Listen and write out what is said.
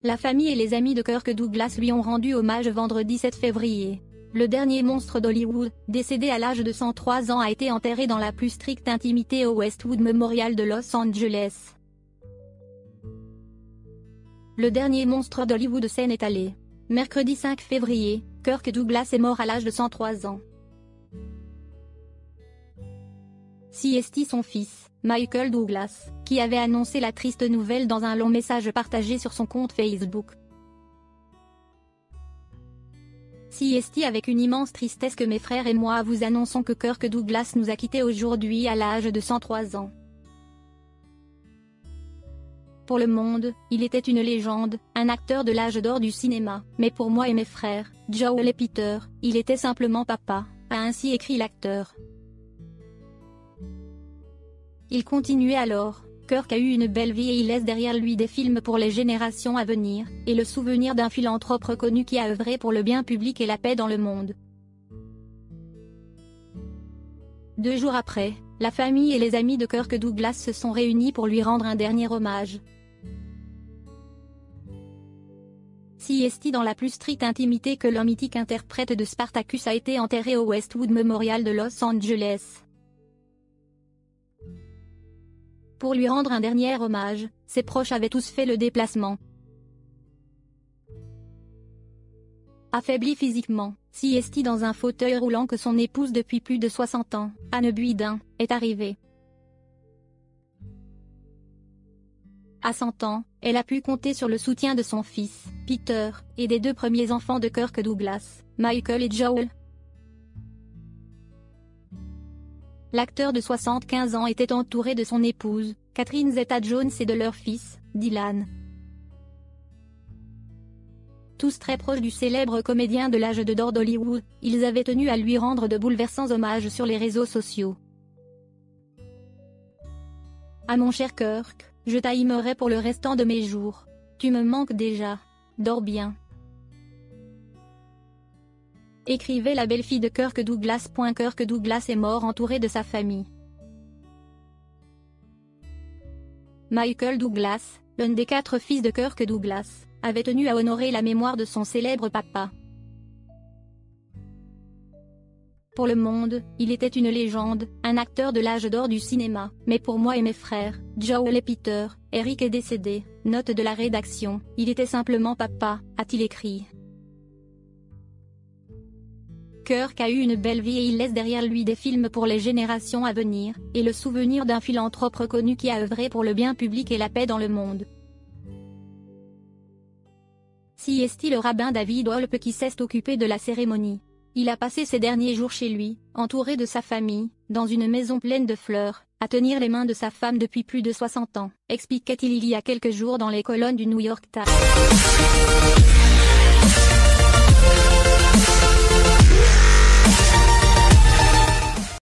La famille et les amis de Kirk Douglas lui ont rendu hommage vendredi 7 février. Le dernier monstre d'Hollywood, décédé à l'âge de 103 ans, a été enterré dans la plus stricte intimité au Westwood Memorial de Los Angeles. Le dernier monstre d'Hollywood s'en est allé. Mercredi 5 février, Kirk Douglas est mort à l'âge de 103 ans. CST son fils, Michael Douglas, qui avait annoncé la triste nouvelle dans un long message partagé sur son compte Facebook. CST: avec une immense tristesse que mes frères et moi vous annonçons que Kirk Douglas nous a quittés aujourd'hui à l'âge de 103 ans. Pour le monde, il était une légende, un acteur de l'âge d'or du cinéma, mais pour moi et mes frères, Joel et Peter, il était simplement papa, a ainsi écrit l'acteur. Il continuait alors: Kirk a eu une belle vie et il laisse derrière lui des films pour les générations à venir, et le souvenir d'un philanthrope reconnu qui a œuvré pour le bien public et la paix dans le monde. 2 jours après, la famille et les amis de Kirk Douglas se sont réunis pour lui rendre un dernier hommage. CST: dans la plus stricte intimité que le mythique interprète de Spartacus a été enterré au Westwood Memorial de Los Angeles. Pour lui rendre un dernier hommage, ses proches avaient tous fait le déplacement. Affaibli physiquement, CST dans un fauteuil roulant que son épouse depuis plus de 60 ans, Anne Buidin, est arrivée. À 100 ans, elle a pu compter sur le soutien de son fils, Peter, et des 2 premiers enfants de Kirk Douglas, Michael et Joel. L'acteur de 75 ans était entouré de son épouse, Catherine Zeta-Jones, et de leur fils, Dylan. Tous très proches du célèbre comédien de l'âge d'or d'Hollywood, ils avaient tenu à lui rendre de bouleversants hommages sur les réseaux sociaux. À mon cher Kirk, je t'aimerai pour le restant de mes jours. Tu me manques déjà. Dors bien. Écrivait la belle-fille de Kirk Douglas. Kirk Douglas est mort entouré de sa famille. Michael Douglas, l'un des 4 fils de Kirk Douglas, avait tenu à honorer la mémoire de son célèbre papa. Pour le monde, il était une légende, un acteur de l'âge d'or du cinéma, mais pour moi et mes frères, Joel et Peter, Eric est décédé. Note de la rédaction: il était simplement papa, a-t-il écrit. Kirk a eu une belle vie et il laisse derrière lui des films pour les générations à venir, et le souvenir d'un philanthrope reconnu qui a œuvré pour le bien public et la paix dans le monde. CST: le rabbin David Holp qui s'est occupé de la cérémonie. Il a passé ses derniers jours chez lui, entouré de sa famille, dans une maison pleine de fleurs, à tenir les mains de sa femme depuis plus de 60 ans, expliquait-il il y a quelques jours dans les colonnes du New York Times.